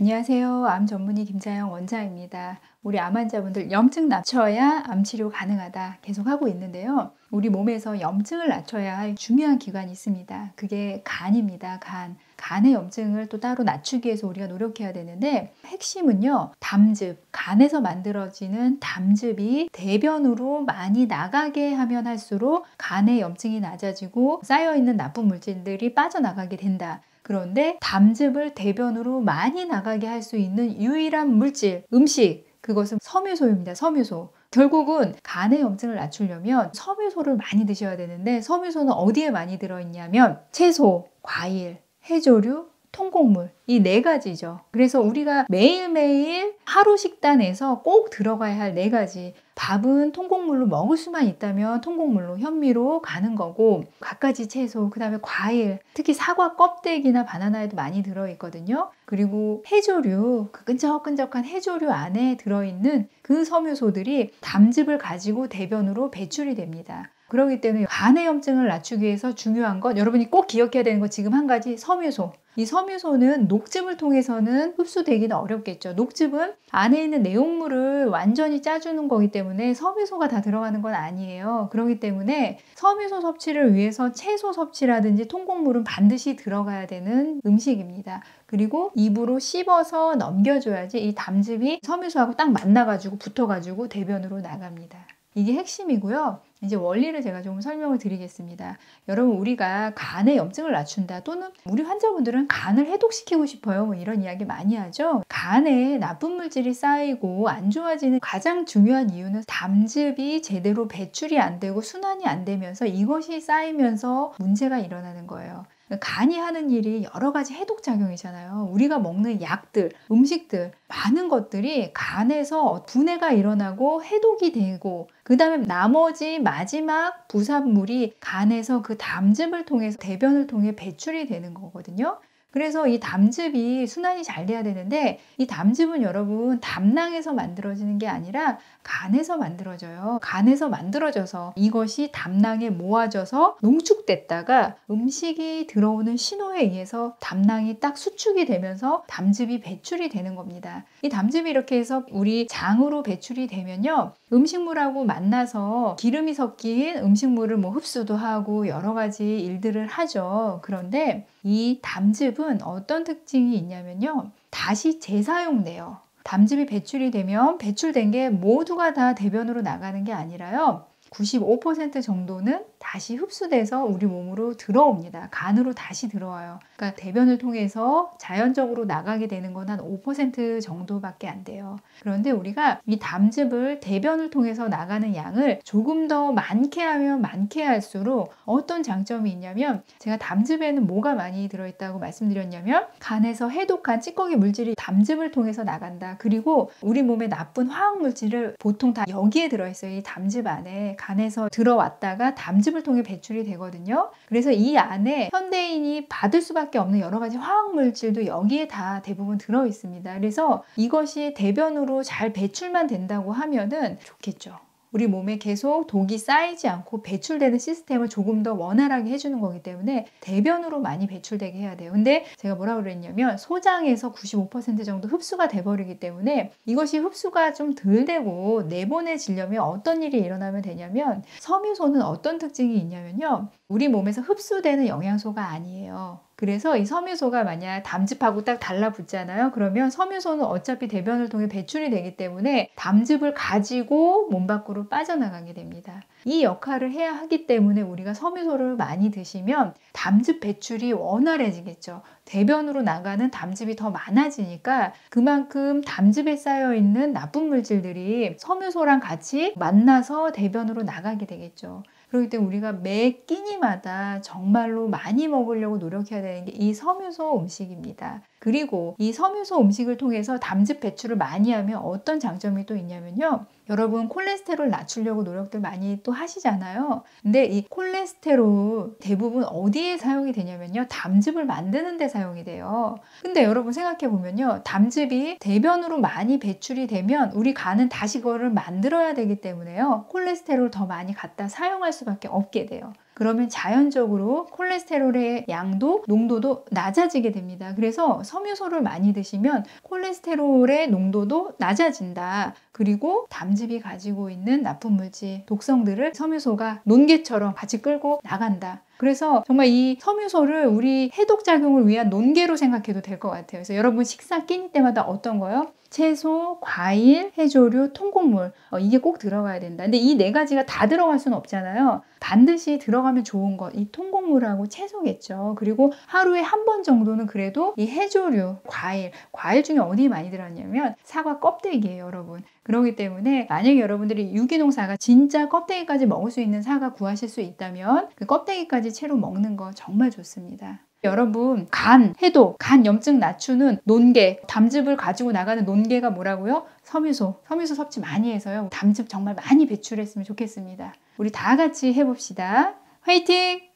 안녕하세요. 암 전문의 김자영 원장입니다. 우리 암 환자분들 염증 낮춰야 암 치료 가능하다 계속 하고 있는데요. 우리 몸에서 염증을 낮춰야 할 중요한 기관이 있습니다. 그게 간입니다. 간의 염증을 또 따로 낮추기 위해서 우리가 노력해야 되는데, 핵심은요, 담즙, 간에서 만들어지는 담즙이 대변으로 많이 나가게 하면 할수록 간의 염증이 낮아지고 쌓여있는 나쁜 물질들이 빠져나가게 된다. 그런데 담즙을 대변으로 많이 나가게 할 수 있는 유일한 물질, 음식, 그것은 섬유소입니다. 섬유소. 결국은 간의 염증을 낮추려면 섬유소를 많이 드셔야 되는데, 섬유소는 어디에 많이 들어있냐면 채소, 과일, 해조류, 통곡물, 이 네 가지죠. 그래서 우리가 매일매일 하루 식단에서 꼭 들어가야 할 네 가지. 밥은 통곡물로 먹을 수만 있다면 통곡물로, 현미로 가는 거고, 갖가지 채소, 그 다음에 과일, 특히 사과 껍데기나 바나나에도 많이 들어있거든요. 그리고 해조류, 그 끈적끈적한 해조류 안에 들어있는 그 섬유소들이 담즙을 가지고 대변으로 배출이 됩니다. 그렇기 때문에 간의 염증을 낮추기 위해서 중요한 건, 여러분이 꼭 기억해야 되는 건 지금 한 가지, 섬유소. 이 섬유소는 녹즙을 통해서는 흡수되기는 어렵겠죠. 녹즙은 안에 있는 내용물을 완전히 짜주는 거기 때문에 섬유소가 다 들어가는 건 아니에요. 그렇기 때문에 섬유소 섭취를 위해서 채소 섭취라든지 통곡물은 반드시 들어가야 되는 음식입니다. 그리고 입으로 씹어서 넘겨줘야지 이 담즙이 섬유소하고 딱 만나가지고 붙어가지고 대변으로 나갑니다. 이게 핵심이고요. 이제 원리를 제가 좀 설명을 드리겠습니다. 여러분, 우리가 간의 염증을 낮춘다, 또는 우리 환자분들은 간을 해독시키고 싶어요, 뭐 이런 이야기 많이 하죠. 간에 나쁜 물질이 쌓이고 안 좋아지는 가장 중요한 이유는 담즙이 제대로 배출이 안 되고 순환이 안 되면서 이것이 쌓이면서 문제가 일어나는 거예요. 간이 하는 일이 여러 가지 해독작용이잖아요. 우리가 먹는 약들, 음식들, 많은 것들이 간에서 분해가 일어나고 해독이 되고, 그 다음에 나머지 마지막 부산물이 간에서 그 담즙을 통해서, 대변을 통해 배출이 되는 거거든요. 그래서 이 담즙이 순환이 잘 돼야 되는데, 이 담즙은 여러분 담낭에서 만들어지는 게 아니라 간에서 만들어져요. 간에서 만들어져서 이것이 담낭에 모아져서 농축됐다가 음식이 들어오는 신호에 의해서 담낭이 딱 수축이 되면서 담즙이 배출이 되는 겁니다. 이 담즙이 이렇게 해서 우리 장으로 배출이 되면요, 음식물하고 만나서 기름이 섞인 음식물을 뭐 흡수도 하고 여러 가지 일들을 하죠. 그런데 이 담즙은 어떤 특징이 있냐면요, 다시 재사용돼요. 담즙이 배출이 되면 배출된 게 모두가 다 대변으로 나가는 게 아니라요, 95% 정도는 다시 흡수돼서 우리 몸으로 들어옵니다. 간으로 다시 들어와요. 그러니까 대변을 통해서 자연적으로 나가게 되는 건 한 5% 정도밖에 안 돼요. 그런데 우리가 이 담즙을 대변을 통해서 나가는 양을 조금 더 많게 하면 많게 할수록 어떤 장점이 있냐면, 제가 담즙에는 뭐가 많이 들어있다고 말씀드렸냐면, 간에서 해독한 찌꺼기 물질이 담즙을 통해서 나간다. 그리고 우리 몸에 나쁜 화학 물질을 보통 다 여기에 들어있어요. 이 담즙 안에. 간에서 들어왔다가 담즙을 통해 배출이 되거든요. 그래서 이 안에 현대인이 받을 수밖에 없는 여러 가지 화학 물질도 여기에 다 대부분 들어 있습니다. 그래서 이것이 대변으로 잘 배출만 된다고 하면은 좋겠죠. 우리 몸에 계속 독이 쌓이지 않고 배출되는 시스템을 조금 더 원활하게 해주는 거기 때문에 대변으로 많이 배출되게 해야 돼요. 근데 제가 뭐라고 그랬냐면, 소장에서 95% 정도 흡수가 돼버리기 때문에 이것이 흡수가 좀 덜 되고 내보내지려면 어떤 일이 일어나면 되냐면, 섬유소는 어떤 특징이 있냐면요, 우리 몸에서 흡수되는 영양소가 아니에요. 그래서 이 섬유소가 만약 담즙하고 딱 달라붙잖아요. 그러면 섬유소는 어차피 대변을 통해 배출이 되기 때문에 담즙을 가지고 몸 밖으로 빠져나가게 됩니다. 이 역할을 해야 하기 때문에 우리가 섬유소를 많이 드시면 담즙 배출이 원활해지겠죠. 대변으로 나가는 담즙이 더 많아지니까 그만큼 담즙에 쌓여있는 나쁜 물질들이 섬유소랑 같이 만나서 대변으로 나가게 되겠죠. 그렇기 때문에 우리가 매 끼니마다 정말로 많이 먹으려고 노력해야 되는 게 이 섬유소 음식입니다. 그리고 이 섬유소 음식을 통해서 담즙 배출을 많이 하면 어떤 장점이 또 있냐면요, 여러분 콜레스테롤 낮추려고 노력들 많이 또 하시잖아요. 근데 이 콜레스테롤 대부분 어디에 사용이 되냐면요, 담즙을 만드는 데 사용이 돼요. 근데 여러분 생각해 보면요, 담즙이 대변으로 많이 배출이 되면 우리 간은 다시 그거를 만들어야 되기 때문에요, 콜레스테롤을 더 많이 갖다 사용할 수밖에 없게 돼요. 그러면 자연적으로 콜레스테롤의 양도 농도도 낮아지게 됩니다. 그래서 섬유소를 많이 드시면 콜레스테롤의 농도도 낮아진다. 그리고 담즙이 가지고 있는 나쁜 물질, 독성들을 섬유소가 논개처럼 같이 끌고 나간다. 그래서 정말 이 섬유소를 우리 해독작용을 위한 논개로 생각해도 될 것 같아요. 그래서 여러분 식사 끼니 때마다 어떤 거요? 채소, 과일, 해조류, 통곡물 이게 꼭 들어가야 된다. 근데 이 네 가지가 다 들어갈 수는 없잖아요. 반드시 들어가면 좋은 것, 이 통곡물하고 채소겠죠. 그리고 하루에 한 번 정도는 그래도 이 해조류, 과일 중에 어디 많이 들어갔냐면 사과 껍데기예요, 여러분. 그렇기 때문에 만약에 여러분들이 유기농 사과 진짜 껍데기까지 먹을 수 있는 사과 구하실 수 있다면 그 껍데기까지 채로 먹는 거 정말 좋습니다. 여러분 간 해독, 간 염증 낮추는 논개, 담즙을 가지고 나가는 논개가 뭐라고요? 섬유소 섭취 많이 해서요. 담즙 정말 많이 배출했으면 좋겠습니다. 우리 다 같이 해봅시다. 화이팅!